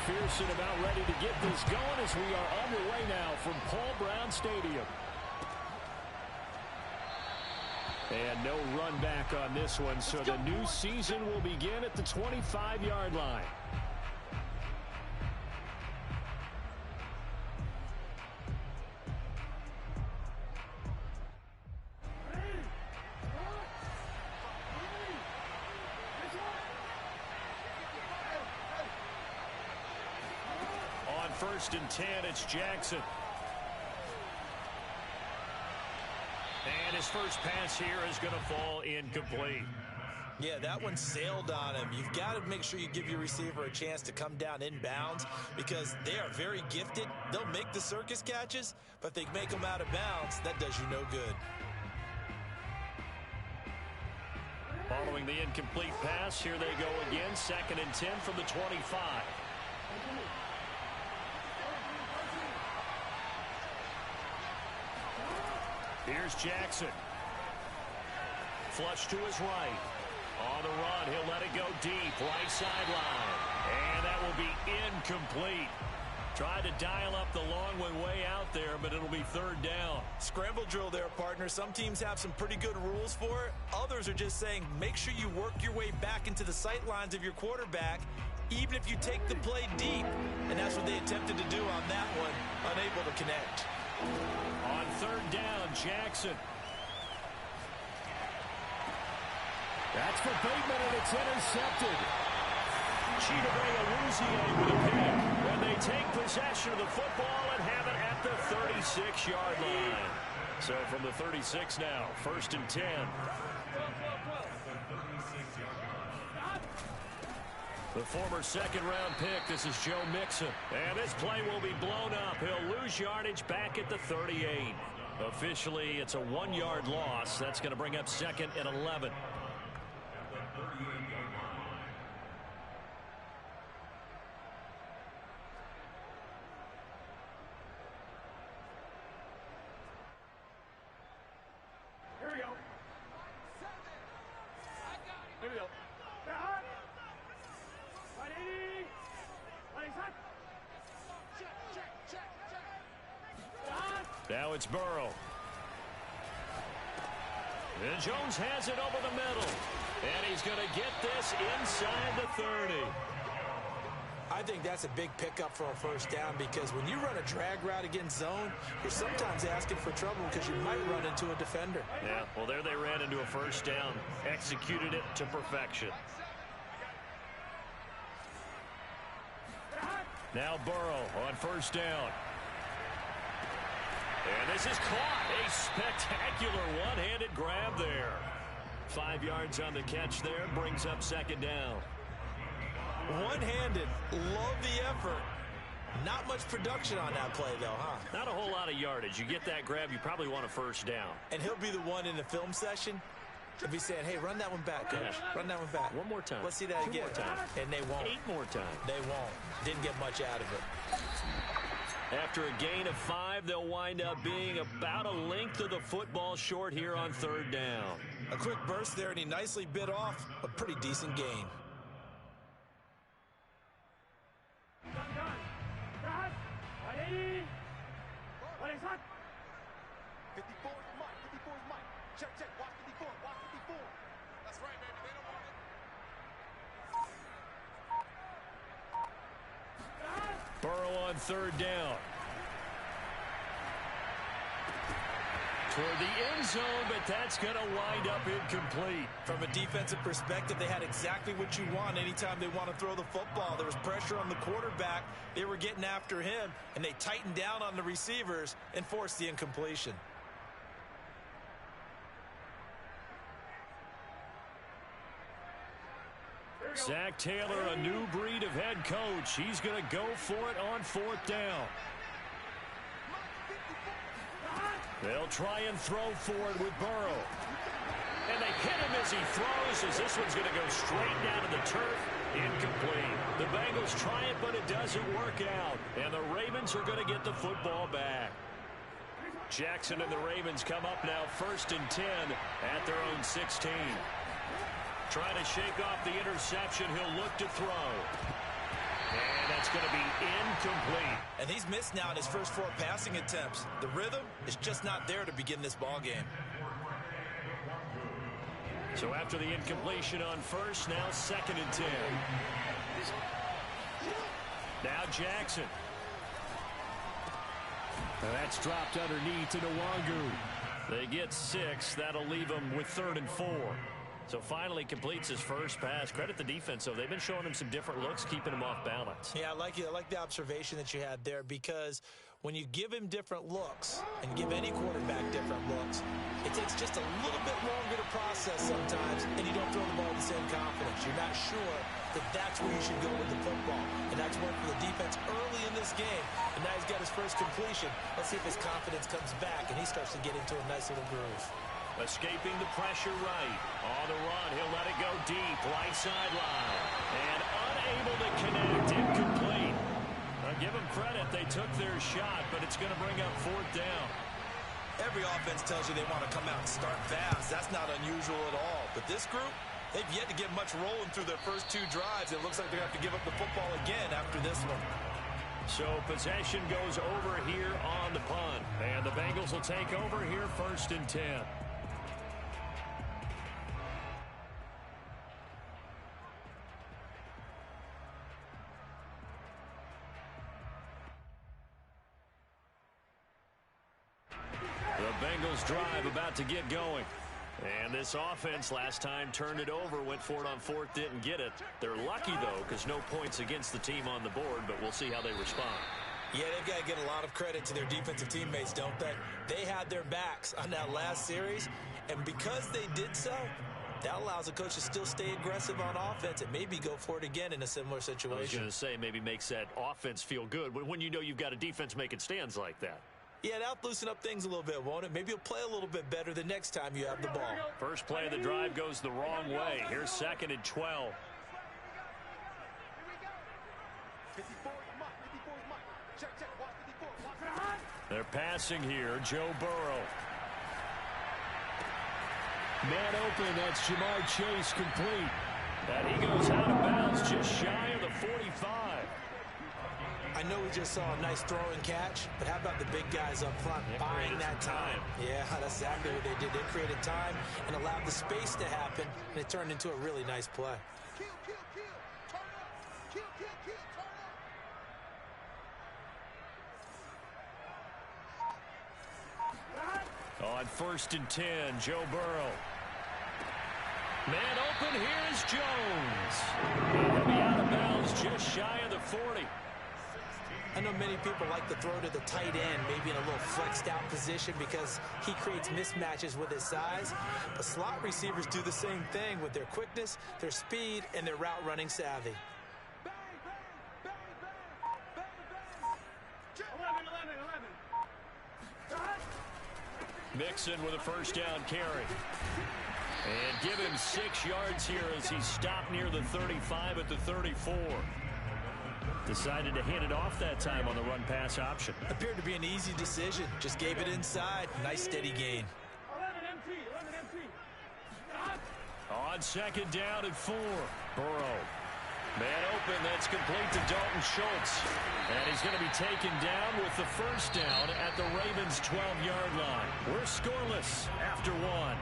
McPherson about ready to get this going as we are underway now from Paul Brown Stadium. And no run back on this one, so the new season will begin at the 25-yard line. On 1st and 10, it's Jackson. And his first pass here is going to fall incomplete. Yeah, that one sailed on him. You've got to make sure you give your receiver a chance to come down inbounds because they are very gifted. They'll make the circus catches, but if they make them out of bounds, that does you no good. Following the incomplete pass, here they go again. 2nd and 10 from the 25. Here's Jackson. Flush to his right. On the run, he'll let it go deep. Right sideline. And that will be incomplete. Tried to dial up the long way out there, but it'll be 3rd down. Scramble drill there, partner. Some teams have some pretty good rules for it. Others are just saying make sure you work your way back into the sight lines of your quarterback, even if you take the play deep. And that's what they attempted to do on that one, unable to connect. On 3rd down, Jackson. That's for Bateman, and it's intercepted. Chidobe Awuzie with a pick. And they take possession of the football and have it at the 36-yard line. So from the 36 now, 1st and 10. The former 2nd-round pick, this is Joe Mixon. And this play will be blown up. He'll lose yardage back at the 38. Officially, it's a 1-yard loss. That's going to bring up 2nd and 11. Here we go. Here we go. Now it's Burrow. And Jones has it over the middle. And he's going to get this inside the 30. I think that's a big pickup for a 1st down because when you run a drag route against zone, you're sometimes asking for trouble because you might run into a defender. Yeah, well, there they ran into a 1st down. Executed it to perfection. Now Burrow on 1st down. And this is caught. A spectacular one-handed grab there. 5 yards on the catch there. Brings up 2nd down. One-handed. Love the effort. Not much production on that play, though, huh? Not a whole lot of yardage. You get that grab, you probably want a 1st down. And he'll be the one in the film session. He'll be saying, hey, run that one back, coach. Yeah. Run that one back. One more time. Let's see that 2 again. more times. And they won't. 8 more times. They won't. Didn't get much out of it. After a gain of 5, they'll wind up being about a length of the football short here on 3rd down. A quick burst there, and he nicely bit off a pretty decent gain. Burrow on 3rd down. Toward the end zone, but that's going to wind up incomplete. From a defensive perspective, they had exactly what you want anytime they want to throw the football. There was pressure on the quarterback. They were getting after him, and they tightened down on the receivers and forced the incompletion. Zach Taylor, a new breed of head coach. He's going to go for it on 4th down. They'll try and throw for it with Burrow. And they hit him as he throws, as this one's going to go straight down to the turf. Incomplete. The Bengals try it, but it doesn't work out. And the Ravens are going to get the football back. Jackson and the Ravens come up now 1st and 10 at their own 16. Trying to shake off the interception. He'll look to throw. And that's It's going to be incomplete. And he's missed now in his first 4 passing attempts. The rhythm is just not there to begin this ball game. So after the incompletion on first, now 2nd and 10. Now Jackson. That's dropped underneath to Nwangu. They get 6. That'll leave them with 3rd and 4. So finally completes his first pass. Credit the defense, though. They've been showing him some different looks, keeping him off balance. Yeah, I like the observation that you had there, because when you give him different looks and give any quarterback different looks, it takes just a little bit longer to process sometimes, and you don't throw the ball with the same confidence. You're not sure that that's where you should go with the football. And that's worked for the defense early in this game. And now he's got his first completion. Let's see if his confidence comes back and he starts to get into a nice little groove. Escaping the pressure right. On the run, he'll let it go deep. Right sideline. And unable to connect. Incomplete. I'll give them credit. They took their shot, but it's going to bring up 4th down. Every offense tells you they want to come out and start fast. That's not unusual at all. But this group, they've yet to get much rolling through their first 2 drives. It looks like they're going to have to give up the football again after this one. So possession goes over here on the punt. And the Bengals will take over here 1st and 10. The Bengals drive about to get going. And this offense last time turned it over, went for it on 4th, didn't get it. They're lucky, though, because no points against the team on the board, but we'll see how they respond. Yeah, they've got to give a lot of credit to their defensive teammates, don't they? They had their backs on that last series, and because they did so, that allows the coach to still stay aggressive on offense and maybe go for it again in a similar situation. I was going to say, maybe makes that offense feel good when you know you've got a defense making stands like that. Yeah, that'll loosen up things a little bit, won't it? Maybe you'll play a little bit better the next time you have the ball. First play of the drive goes the wrong way. Here's 2nd and 12. They're passing here. Joe Burrow. Man open. That's Jamar Chase complete. And he goes out of bounds just shy of the 45. I know we just saw a nice throw and catch, but how about the big guys up front buying that time? Yeah, that's exactly what they did. They created time and allowed the space to happen, and it turned into a really nice play. On 1st and 10, Joe Burrow. Man open, here is Jones. He'll be out of bounds just shy of the 40. I know many people like to throw to the tight end, maybe in a little flexed out position because he creates mismatches with his size. But slot receivers do the same thing with their quickness, their speed, and their route running savvy. 11. Mixon with a first down carry. And give him 6 yards here as he stopped near the 35 at the 34. Decided to hand it off that time on the run-pass option. Appeared to be an easy decision. Just gave it inside. Nice steady gain. 11 empty. On 2nd down and 4. Burrow. Man open. That's complete to Dalton Schultz. And he's going to be taken down with the first down at the Ravens' 12-yard line. We're scoreless after 1.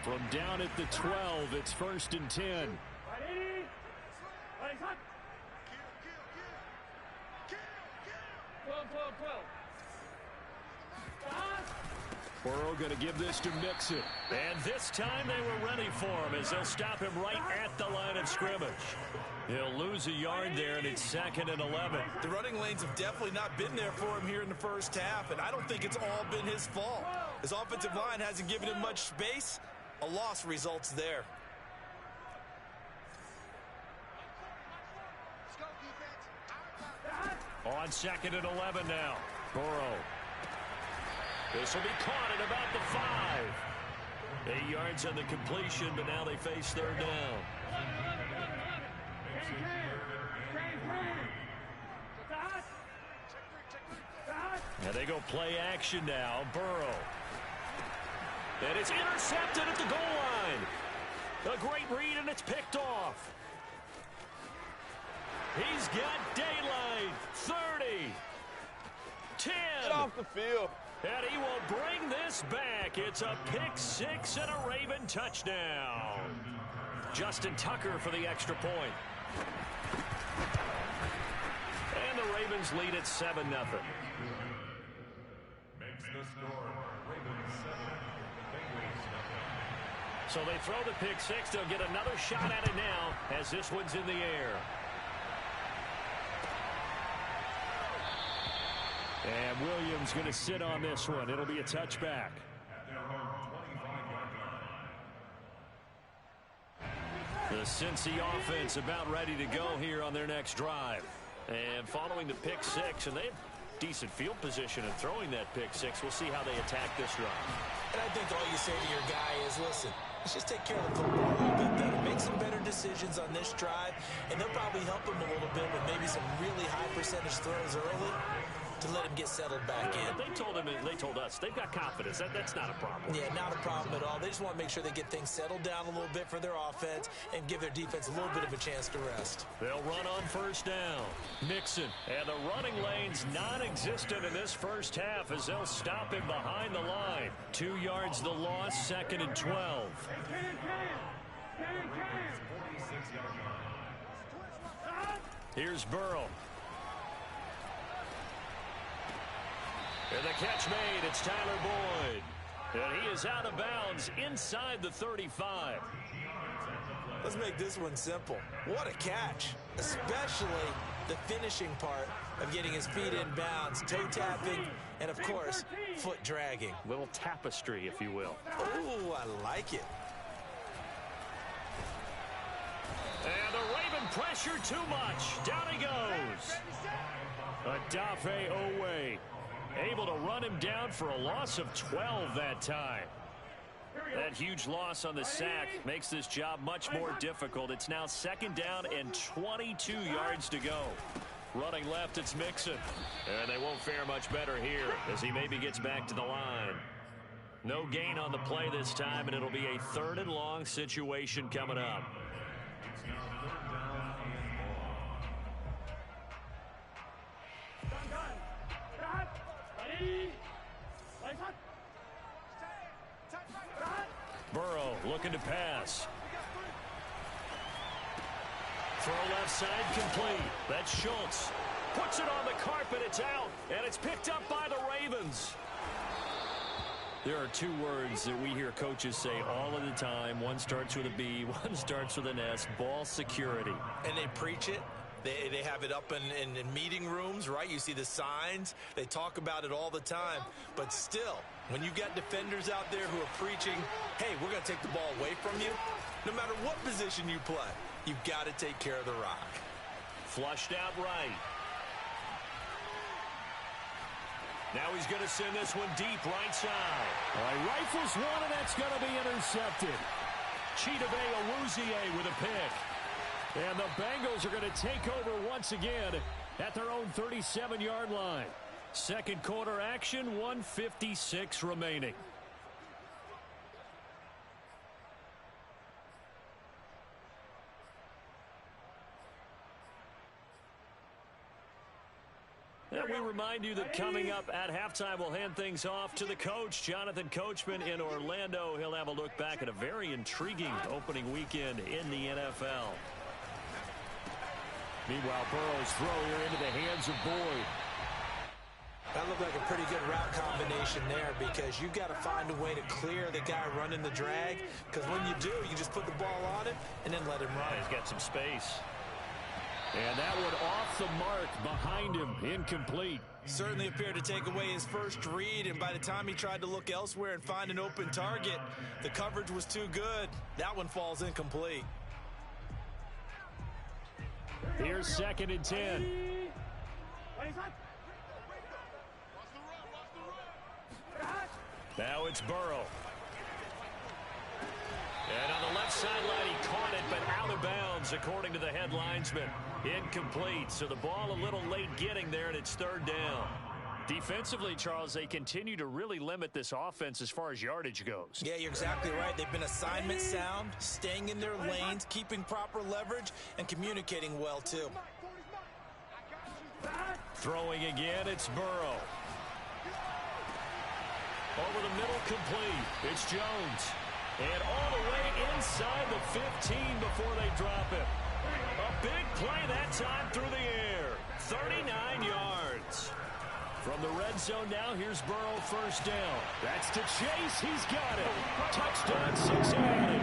From down at the 12, it's 1st and 10. 12. Burrow going to give this to Mixon. And this time they were ready for him as they'll stop him right at the line of scrimmage. He'll lose a yard there, and it's 2nd and 11. The running lanes have definitely not been there for him here in the first half, and I don't think it's all been his fault. His offensive line hasn't given him much space. A loss results there. On 2nd and 11 now. Burrow. This will be caught at about the 5. 8 yards on the completion, but now they face 3rd down. And they go play action now. Burrow. And it's intercepted at the goal line. A great read, and it's picked off. He's got daylight. 30. 10. Get off the field. And he will bring this back. It's a pick-6 and a Raven touchdown. Justin Tucker for the extra point. And the Ravens lead at 7-0. So they throw the pick-6. They'll get another shot at it now as this one's in the air. And Williams going to sit on this one. It'll be a touchback. The Cincy offense about ready to go here on their next drive. And following the pick-6, and they have decent field position in throwing that pick-6. We'll see how they attack this drive. And I think all you say to your guy is, listen, let's just take care of the football a little bit better. Make some better decisions on this drive, and they'll probably help him a little bit with maybe some really high percentage throws early to let him get settled back in. They told us they've got confidence. That's not a problem. Yeah, not a problem at all. They just want to make sure they get things settled down a little bit for their offense and give their defense a little bit of a chance to rest. They'll run on first down. Mixon, and the running lane's non-existent in this first half as they'll stop him behind the line. 2 yards the loss, 2nd and 12. Here's Burrow. And the catch made. It's Tyler Boyd. And he is out of bounds inside the 35. Let's make this one simple. What a catch, especially the finishing part of getting his feet in bounds, toe tapping, and of course, foot dragging. Little tapestry, if you will. Oh, I like it. And the Raven pressure too much. Down he goes. Odafe Oweh able to run him down for a loss of 12 that time. That huge loss on the sack makes this job much more difficult. It's now 2nd down and 22 yards to go. Running left, it's Mixon. And they won't fare much better here as he maybe gets back to the line. No gain on the play this time, and it'll be a 3rd and long situation coming up. Burrow looking to pass. Throw left side complete. That's Schultz. Puts it on the carpet. It's out. And it's picked up by the Ravens. There are 2 words that we hear coaches say all of the time. One starts with a B, one starts with an S. Ball security. And they preach it. They have it up in meeting rooms, right? You see the signs. They talk about it all the time. But still, when you've got defenders out there who are preaching, hey, we're going to take the ball away from you, no matter what position you play, you've got to take care of the rock. Flushed out right. Now he's going to send this one deep right side. All right, rifles one, and that's going to be intercepted. Chidobe Awuzie with a pick. And the Bengals are going to take over once again at their own 37-yard line. Second quarter action, 1:56 remaining. And we remind you that coming up at halftime, we'll hand things off to the coach, Jonathan Coachman in Orlando. He'll have a look back at a very intriguing opening weekend in the NFL. Meanwhile, Burrow's throw here into the hands of Boyd. That looked like a pretty good route combination there because you've got to find a way to clear the guy running the drag, because when you do, you just put the ball on him and then let him run. He's got some space. And that one off the mark behind him, incomplete. Certainly appeared to take away his first read, and by the time he tried to look elsewhere and find an open target, the coverage was too good. That one falls incomplete. Here's 2nd and 10. Now it's Burrow. And on the left sideline, he caught it, but out of bounds, according to the head linesman. Incomplete, so the ball a little late getting there, and it's 3rd down. Defensively, Charles, they continue to really limit this offense as far as yardage goes. Yeah, you're exactly right. They've been assignment sound, staying in their lanes, keeping proper leverage, and communicating well, too. Throwing again, it's Burrow. Over the middle, complete. It's Jones. And all the way inside the 15 before they drop it. A big play that time through the air. 39 yards. From the red zone now, here's Burrow first down. That's to Chase. He's got it. Touchdown, Cincinnati.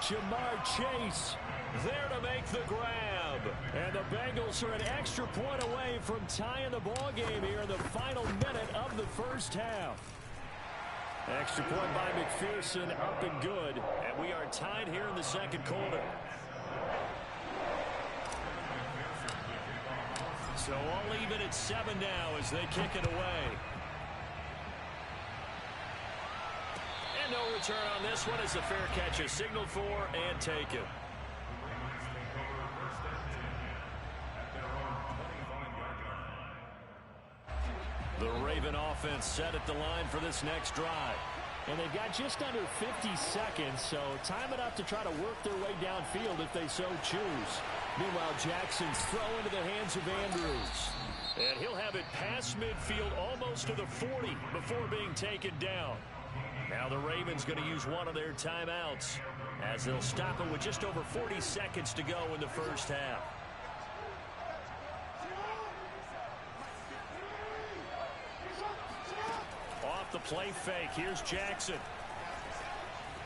Ja'Marr Chase there to make the grab. And the Bengals are an extra point away from tying the ball game here in the final minute of the first half. Extra point by McPherson, up and good. And we are tied here in the second quarter. So all even at 7 now as they kick it away. And no return on this one as the fair catch is signaled for and taken. The Raven offense set at the line for this next drive. And they've got just under 50 seconds, so time enough to try to work their way downfield if they so choose. Meanwhile, Jackson's throw into the hands of Andrews. And he'll have it past midfield almost to the 40 before being taken down. Now the Ravens going to use one of their timeouts as they'll stop it with just over 40 seconds to go in the first half. Off the play fake, here's Jackson.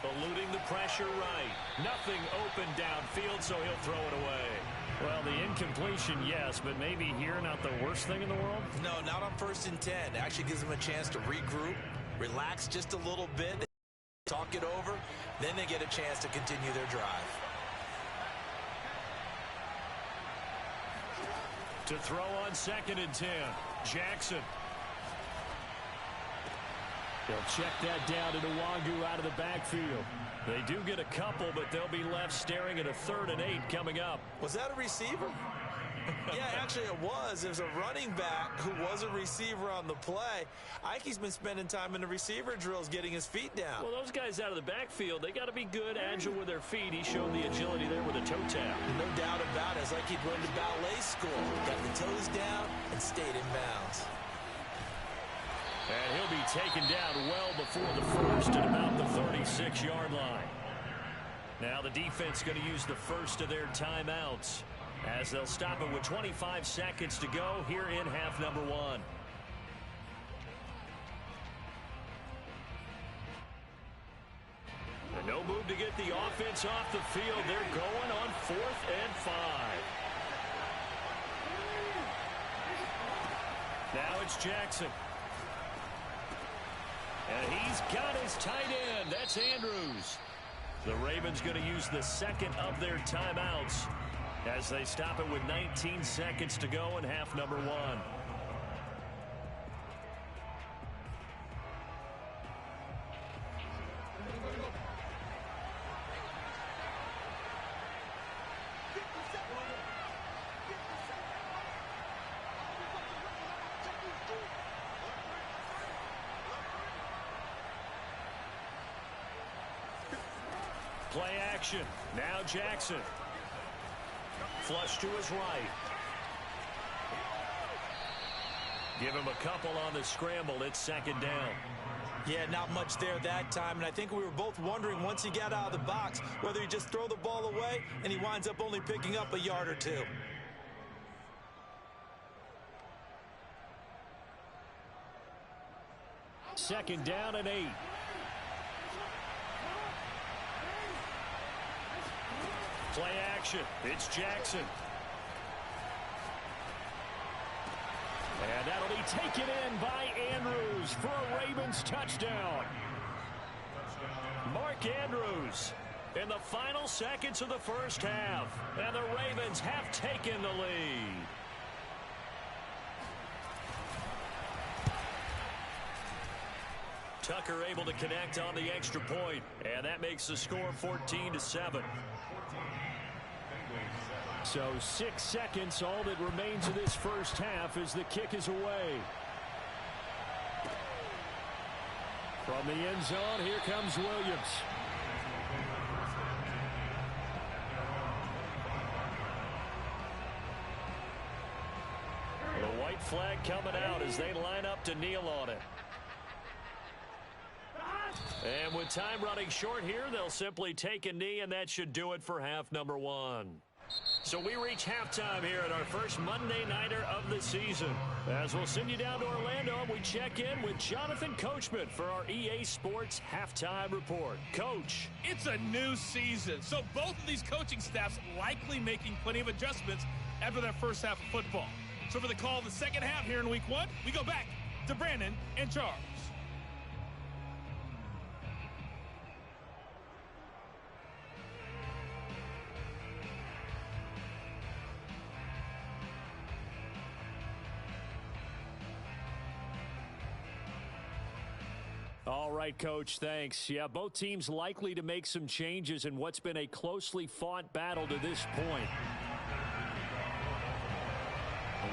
Eluding the pressure right. Nothing open downfield, so he'll throw it away. Well, the incompletion, yes, but maybe here not the worst thing in the world? No, not on 1st and 10. It actually gives them a chance to regroup, relax just a little bit, talk it over, then they get a chance to continue their drive. To throw on 2nd and 10, Jackson. They'll check that down to Nwangu out of the backfield. They do get a couple, but they'll be left staring at a 3rd and 8 coming up. Was that a receiver? Yeah, actually it was. It was a running back who was a receiver on the play. Ike's been spending time in the receiver drills getting his feet down. Well, those guys out of the backfield, they got to be good, agile with their feet. He showed the agility there with a toe tap. No doubt about it. It's like he'd run to ballet school. Got the toes down and stayed in bounds. And he'll be taken down well before the first at about the 36-yard line. Now the defense going to use the first of their timeouts as they'll stop it with 25 seconds to go here in half number 1. And no move to get the offense off the field. They're going on 4th and 5. Now it's Jackson. And he's got his tight end. That's Andrews. The Ravens going to use the second of their timeouts as they stop it with 19 seconds to go in half number 1. Play action. Now Jackson. Flush to his right. Give him a couple on the scramble. It's 2nd down. Yeah, not much there that time. And I think we were both wondering once he got out of the box whether he just throw the ball away and he winds up only picking up a yard or 2. Second down and 8. Play action. It's Jackson. And that'll be taken in by Andrews for a Ravens touchdown. Mark Andrews in the final seconds of the first half. And the Ravens have taken the lead. Tucker able to connect on the extra point. And that makes the score 14-7. So 6 seconds, all that remains of this first half as the kick is away. From the end zone, here comes Williams. The white flag coming out as they line up to kneel on it. And with time running short here, they'll simply take a knee, and that should do it for half number one. So we reach halftime here at our first Monday Nighter of the season. As we'll send you down to Orlando, we check in with Jonathan Coachman for our EA Sports Halftime Report. Coach. It's a new season, so both of these coaching staffs likely making plenty of adjustments after that first half of football. So for the call of the second half here in week one, we go back to Brandon and Charles. All right, Coach, thanks. Yeah, both teams likely to make some changes in what's been a closely fought battle to this point.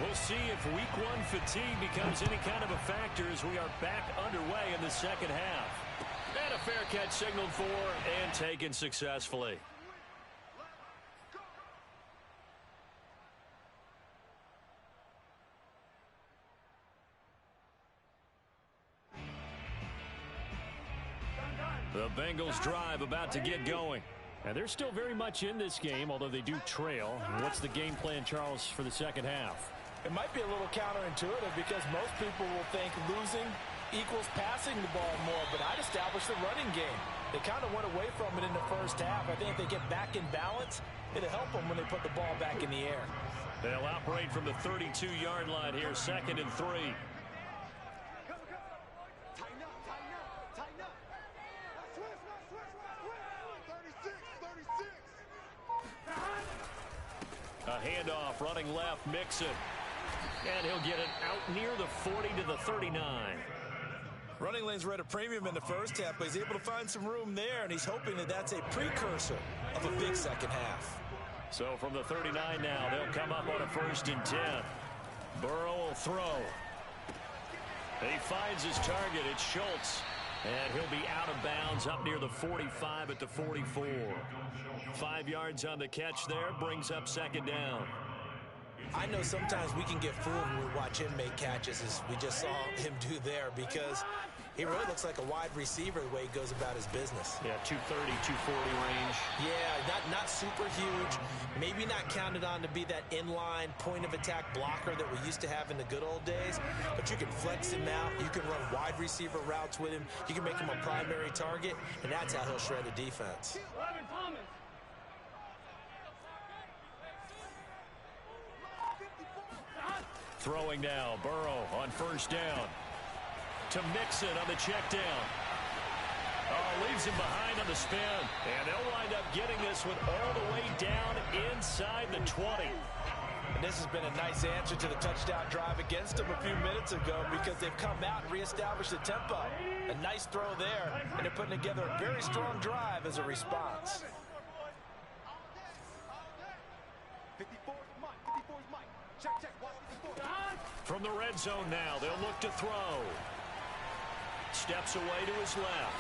We'll see if week one fatigue becomes any kind of a factor as we are back underway in the second half. And a fair catch signaled for and taken successfully. The Bengals drive about to get going. And they're still very much in this game, although they do trail. What's the game plan, Charles, for the second half? It might be a little counterintuitive because most people will think losing equals passing the ball more, but I'd establish the running game. They kind of went away from it in the first half. I think if they get back in balance, it'll help them when they put the ball back in the air. They'll operate from the 32-yard line here, 2nd and 3. A handoff, running left, Mixon. And he'll get it out near the 40 to the 39. Running lanes were at a premium in the first half, but he's able to find some room there, and he's hoping that that's a precursor of a big second half. So from the 39 now, they'll come up on a 1st and 10. Burrow will throw. He finds his target. It's Schultz. And he'll be out of bounds up near the 45 at the 44. 5 yards on the catch there, brings up 2nd down. I know sometimes we can get fooled when we watch him make catches, as we just saw him do there, because he really looks like a wide receiver the way he goes about his business. Yeah, 230, 240 range. Yeah, not super huge. Maybe not counted on to be that inline point-of-attack blocker that we used to have in the good old days, but you can flex him out. You can run wide receiver routes with him. You can make him a primary target, and that's how he'll shred a defense. Throwing now, Burrow on 1st down. To Mixon on the check down. Oh, leaves him behind on the spin. And they'll wind up getting this one all the way down inside the 20. And this has been a nice answer to the touchdown drive against them a few minutes ago, because they've come out and reestablished the tempo. A nice throw there, and they're putting together a very strong drive as a response. 54 is Mike. 54 is Mike. Check. Watch 54. From the red zone now, they'll look to throw. Steps away to his left.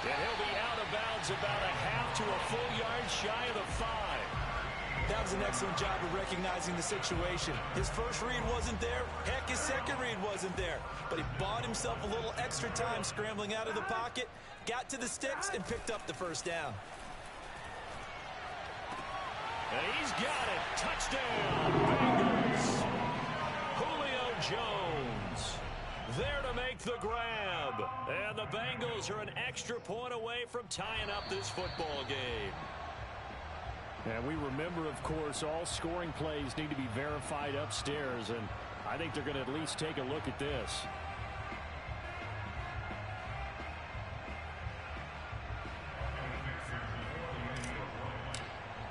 And he'll be out of bounds about a half to a full yard shy of the 5. That was an excellent job of recognizing the situation. His first read wasn't there. Heck, his second read wasn't there. But he bought himself a little extra time scrambling out of the pocket, got to the sticks, and picked up the 1st down. And he's got it. Touchdown, Bengals. Julio Jones there to make the grab. And the Bengals are an extra point away from tying up this football game. And we remember, of course, all scoring plays need to be verified upstairs. And I think they're going to at least take a look at this.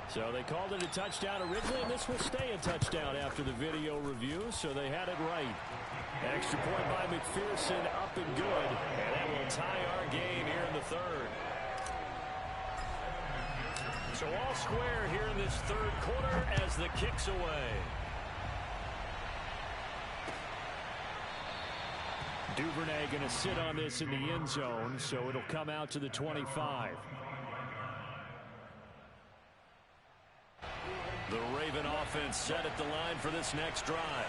So they called it a touchdown originally, and this will stay a touchdown after the video review, so they had it right. Extra point by McPherson, up and good, and that will tie our game here in the 3rd. So all square here in this third quarter as the kick's away. Duvernay going to sit on this in the end zone, so it'll come out to the 25. The Raven offense set at the line for this next drive.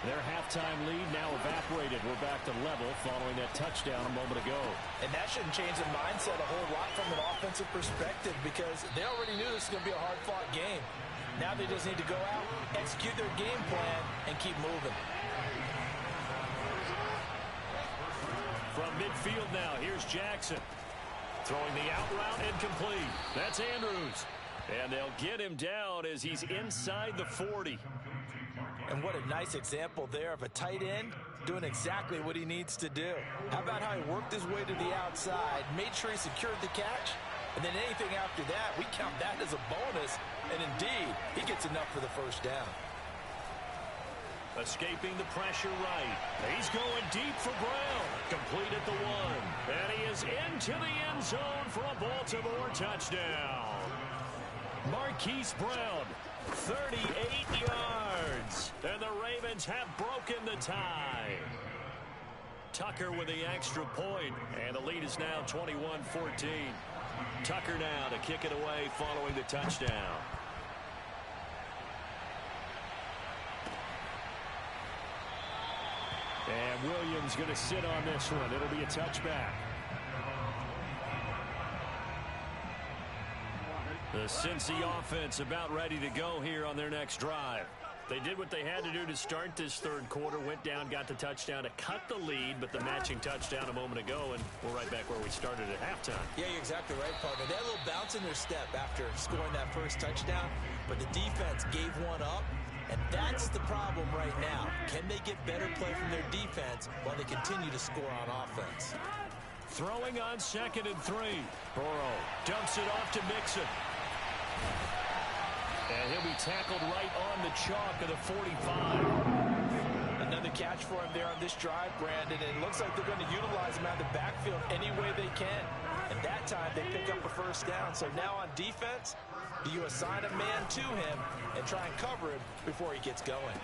Their halftime lead now evaporated. We're back to level following that touchdown a moment ago. And that shouldn't change the mindset a whole lot from an offensive perspective because they already knew this was going to be a hard-fought game. Now they just need to go out, execute their game plan, and keep moving. From midfield now, here's Jackson. Throwing the out route incomplete. That's Andrews. And they'll get him down as he's inside the 40. And what a nice example there of a tight end doing exactly what he needs to do. How about how he worked his way to the outside, made sure he secured the catch, and then anything after that, we count that as a bonus. And indeed, he gets enough for the first down. Escaping the pressure right. He's going deep for Brown. Complete at the 1. And he is into the end zone for a Baltimore touchdown. Marquise Brown, 38 yards. And the Ravens have broken the tie. Tucker with the extra point. And the lead is now 21-14. Tucker now to kick it away following the touchdown. And Williams going to sit on this one. It'll be a touchback. The Cincy offense about ready to go here on their next drive. They did what they had to do to start this third quarter, went down, got the touchdown to cut the lead, but the matching touchdown a moment ago, and we're right back where we started at halftime. Yeah, you're exactly right, partner. They had a little bounce in their step after scoring that first touchdown, but the defense gave one up, and that's the problem right now. Can they get better play from their defense while they continue to score on offense? Throwing on 2nd and 3. Burrow dumps it off to Mixon. And he'll be tackled right on the chalk of the 45. Another catch for him there on this drive, Brandon. And it looks like they're going to utilize him out of the backfield any way they can. And that time they pick up a first down. So now on defense, do you assign a man to him and try and cover him before he gets going?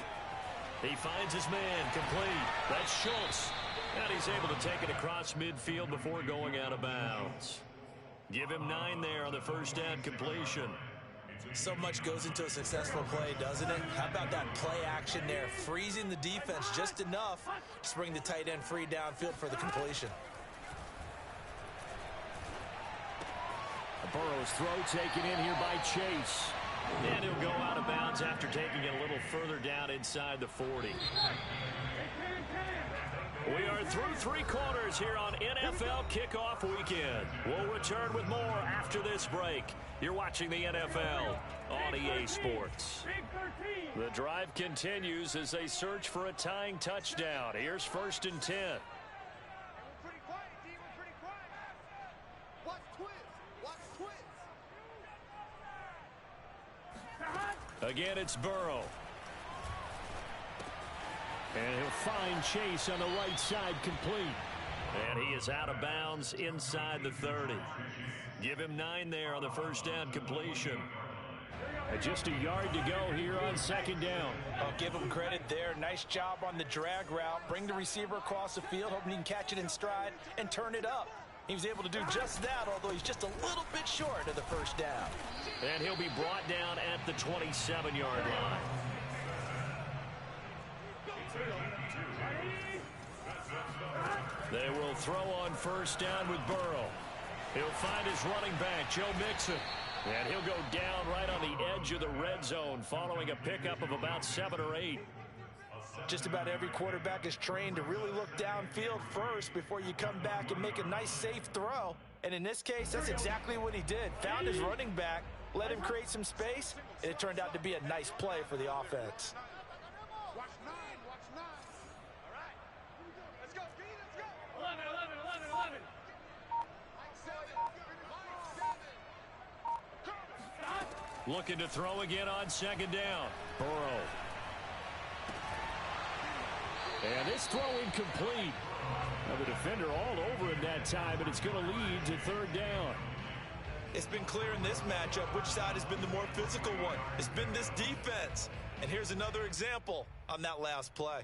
He finds his man complete. That's Schultz. And he's able to take it across midfield before going out of bounds. Give him 9 there on the first down completion. So much goes into a successful play, doesn't it? How about that play action there? Freezing the defense just enough to bring the tight end free downfield for the completion. Burrow's throw taken in here by Chase. And he'll go out of bounds after taking it a little further down inside the 40. We are through 3 quarters here on NFL Kickoff Weekend. We'll return with more after this break. You're watching the NFL on EA Sports. The drive continues as they search for a tying touchdown. Here's 1st and 10. We're pretty quiet, D. We're pretty quiet. Watch twist. Watch twist. Again, it's Burrow. And he'll find Chase on the right side complete. And he is out of bounds inside the 30. Give him 9 there on the first down completion. And just a yard to go here on 2nd down. I'll give him credit there. Nice job on the drag route. Bring the receiver across the field, hoping he can catch it in stride and turn it up. He was able to do just that, although he's just a little bit short of the first down. And he'll be brought down at the 27-yard line. They will throw on first down with Burrow. He'll find his running back, Joe Mixon. And he'll go down right on the edge of the red zone following a pickup of about 7 or 8. Just about every quarterback is trained to really look downfield first before you come back and make a nice, safe throw. And in this case, that's exactly what he did. Found his running back, let him create some space, and it turned out to be a nice play for the offense. Watch 9. All right. Let's go, D. Let's go. 11. Mike 7. Looking to throw again on 2nd down. Burrow. And this throw incomplete. Now the defender all over him that time, but it's going to lead to 3rd down. It's been clear in this matchup which side has been the more physical one. It's been this defense. And here's another example on that last play.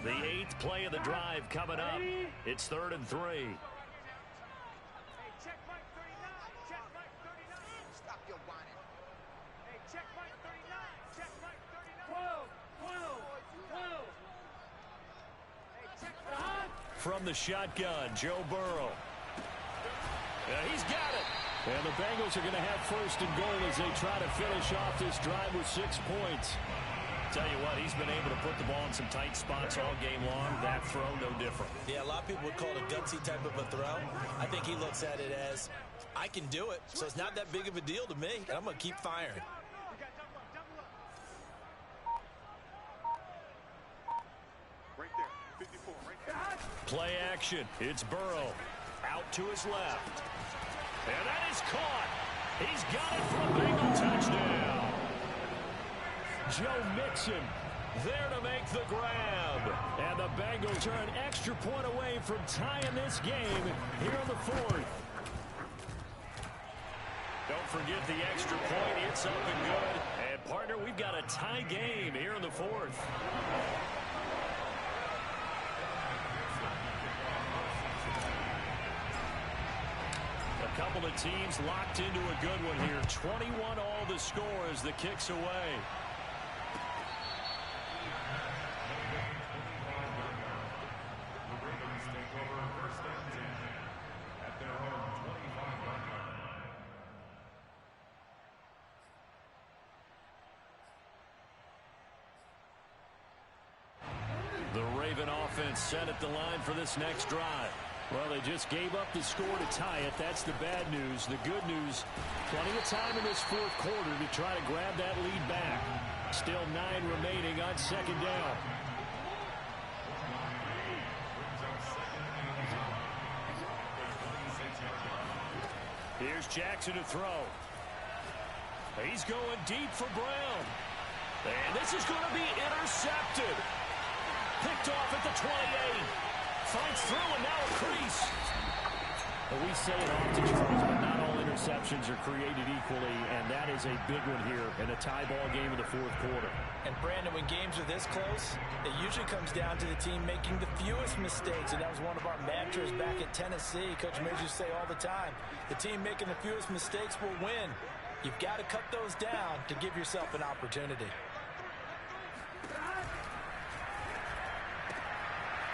The 8th play of the drive coming up. It's 3rd and 3. Hey, check Mike 39. Check Mike 39. Stop your whining. Hey, check Mike 39. Check Mike 39. 12. Hey, check Mike. From the shotgun, Joe Burrow. He's got it. And the Bengals are going to have 1st and goal as they try to finish off this drive with 6 points. Tell you what, he's been able to put the ball in some tight spots all game long. That throw, no different. Yeah, a lot of people would call it a gutsy type of a throw. I think he looks at it as, I can do it, so it's not that big of a deal to me, and I'm going to keep firing. Right there, 54, right there. Play action. It's Burrow. Out to his left. And that is caught. He's got it for a Bengal touchdown. Joe Mixon there to make the grab. And the Bengals are an extra point away from tying this game here in the 4th. Don't forget the extra point. It's up and good. And, partner, we've got a tie game here in the 4th. A couple of teams locked into a good one here. 21 all the score as the kick's away. The Raven offense set at the line for this next drive. Well, they just gave up the score to tie it. That's the bad news. The good news, plenty of time in this 4th quarter to try to grab that lead back. Still 9 remaining on 2nd down. Here's Jackson to throw. He's going deep for Brown. And this is going to be intercepted. Picked off at the 28. Fights through and now a crease. Well, we say it often, Charles, but not all interceptions are created equally, and that is a big one here in a tie ball game in the 4th quarter. And, Brandon, when games are this close, it usually comes down to the team making the fewest mistakes, and that was one of our mantras back at Tennessee. Coach Mears used to say all the time, the team making the fewest mistakes will win. You've got to cut those down to give yourself an opportunity.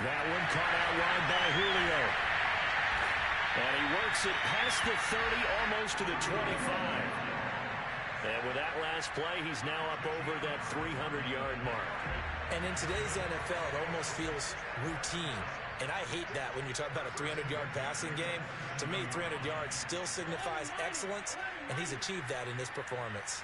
That one caught out wide by Julio. And he works it past the 30, almost to the 25. And with that last play, he's now up over that 300-yard mark. And in today's NFL, it almost feels routine. And I hate that when you talk about a 300-yard passing game. To me, 300 yards still signifies excellence, and he's achieved that in this performance.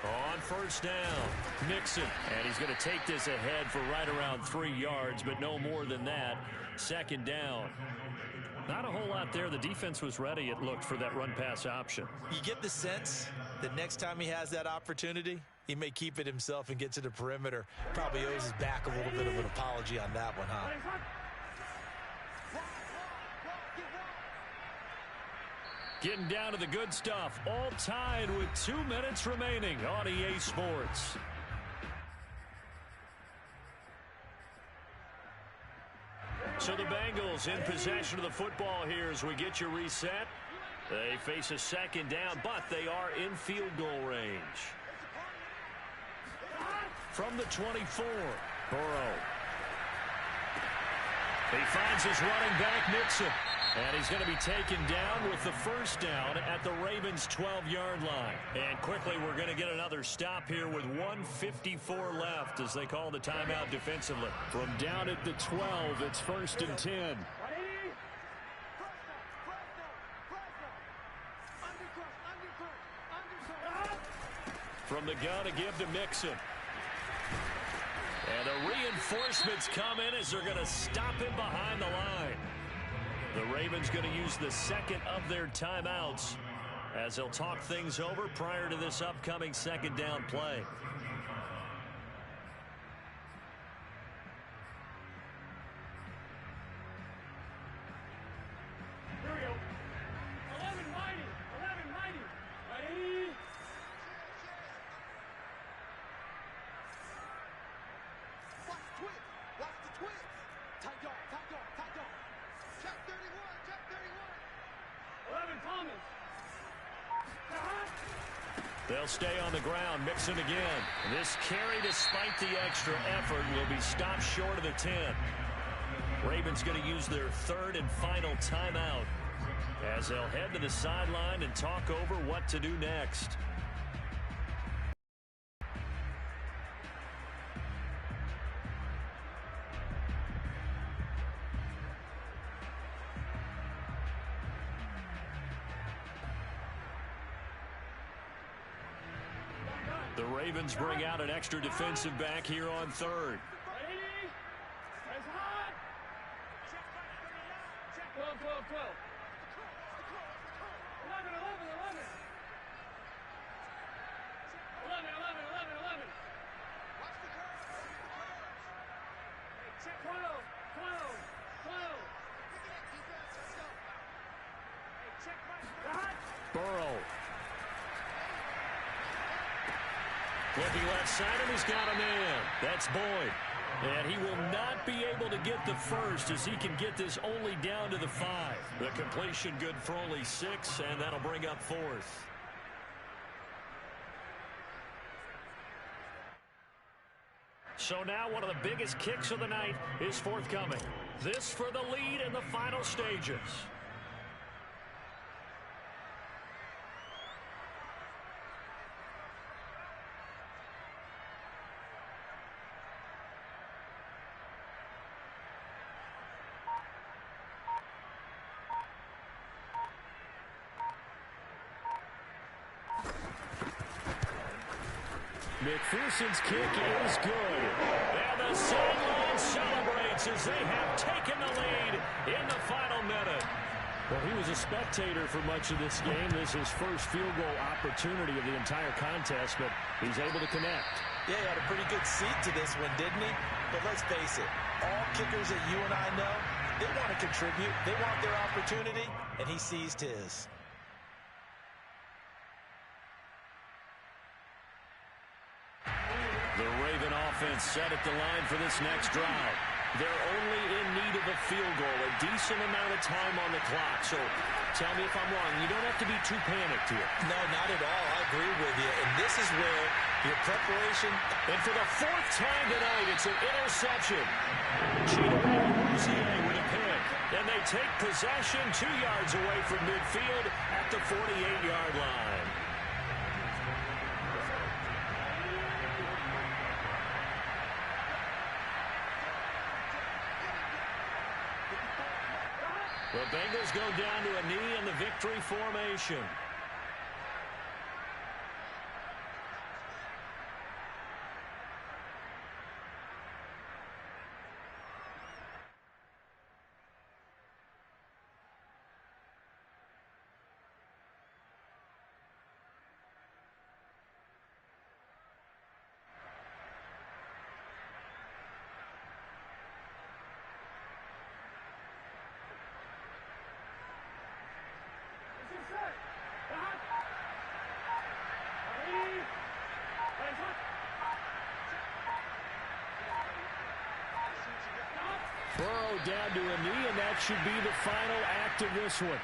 On 1st down, Mixon. And he's going to take this ahead for right around 3 yards, but no more than that. 2nd down. Not a whole lot there. The defense was ready, it looked, for that run-pass option. You get the sense that next time he has that opportunity, he may keep it himself and get to the perimeter. Probably owes his back a little bit of an apology on that one, huh? Getting down to the good stuff. All tied with 2 minutes remaining on EA Sports. So the Bengals in possession of the football here as we get you reset. They face a 2nd down, but they are in field goal range. From the 24, Burrow. He finds his running back, Mixon. And he's going to be taken down with the 1st down at the Ravens' 12-yard line. And quickly, we're going to get another stop here with 1:54 left as they call the timeout defensively. From down at the 12, it's 1st and 10. From the gun to give to Mixon. And the reinforcements come in as they're going to stop him behind the line. The Ravens going to use the 2nd of their timeouts as they'll talk things over prior to this upcoming second down play. Here we go. 11 mighty. 11 mighty. Ready? Watch the twist. Watch the twist. Tight dog. Tight dog. Tight dog. Check 31. Check 31. 11 Thomas. They'll stay on the ground, mixing again. This carry, despite the extra effort, will be stopped short of the 10. Ravens going to use their third and final timeout as they'll head to the sideline and talk over what to do next. The Ravens bring out an extra defensive back here on third. Ready? As hot. Check back 39. Check 12, 12, 12. 11, 11, 11. 11, 11, 11, 11. Watch the curve. Hey, check 12, 12, 12. Pick it up, defense. Let's go. Hey, check back. Burrow. Looking left side, and he's got a man. That's Boyd. And he will not be able to get the first as he can get this only down to the 5. The completion good for only 6, and that'll bring up 4th. So now one of the biggest kicks of the night is forthcoming. This for the lead in the final stages. McPherson's kick is good. And the sideline celebrates as they have taken the lead in the final minute. Well, he was a spectator for much of this game. This is his first field goal opportunity of the entire contest, but he's able to connect. Yeah, he had a pretty good seat to this one, didn't he? But let's face it, all kickers that you and I know, they want to contribute. They want their opportunity, and he seized his. The Raven offense set at the line for this next drive. They're only in need of a field goal, a decent amount of time on the clock. So tell me if I'm wrong. You don't have to be too panicked here. No, not at all. I agree with you. And this is where your preparation. And for the 4th time tonight, it's an interception. Cheetah with a pick. And they take possession 2 yards away from midfield at the 48-yard line. The Bengals go down to a knee in the victory formation. Burrow down to a knee, and that should be the final act of this one.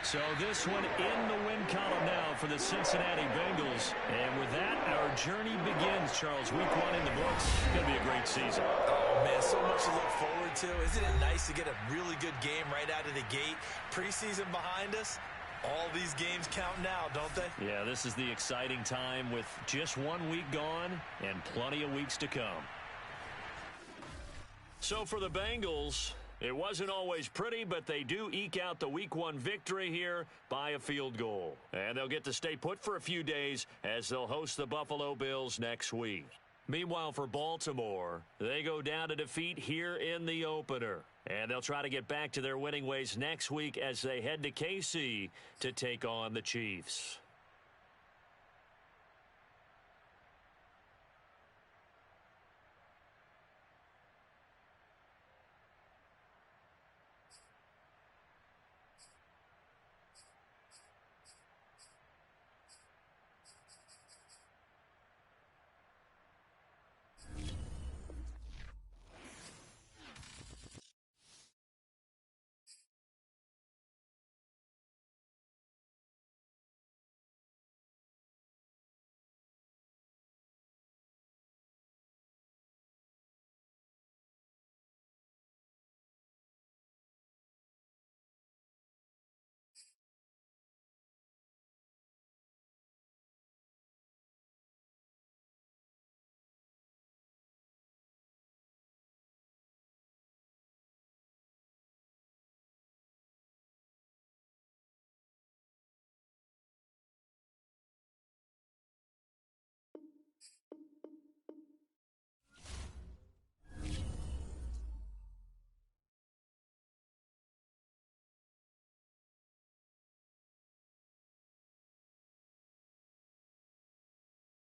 So this one in the win column now for the Cincinnati Bengals. And with that, our journey begins, Charles. Week 1 in the books. It's going to be a great season. Oh, man, so much to look forward to. Isn't it nice to get a really good game right out of the gate? Preseason behind us. All these games count now, don't they? Yeah, this is the exciting time with just 1 week gone and plenty of weeks to come. So for the Bengals, it wasn't always pretty, but they do eke out the Week 1 victory here by a field goal. And they'll get to stay put for a few days as they'll host the Buffalo Bills next week. Meanwhile, for Baltimore, they go down to defeat here in the opener. And they'll try to get back to their winning ways next week as they head to KC to take on the Chiefs.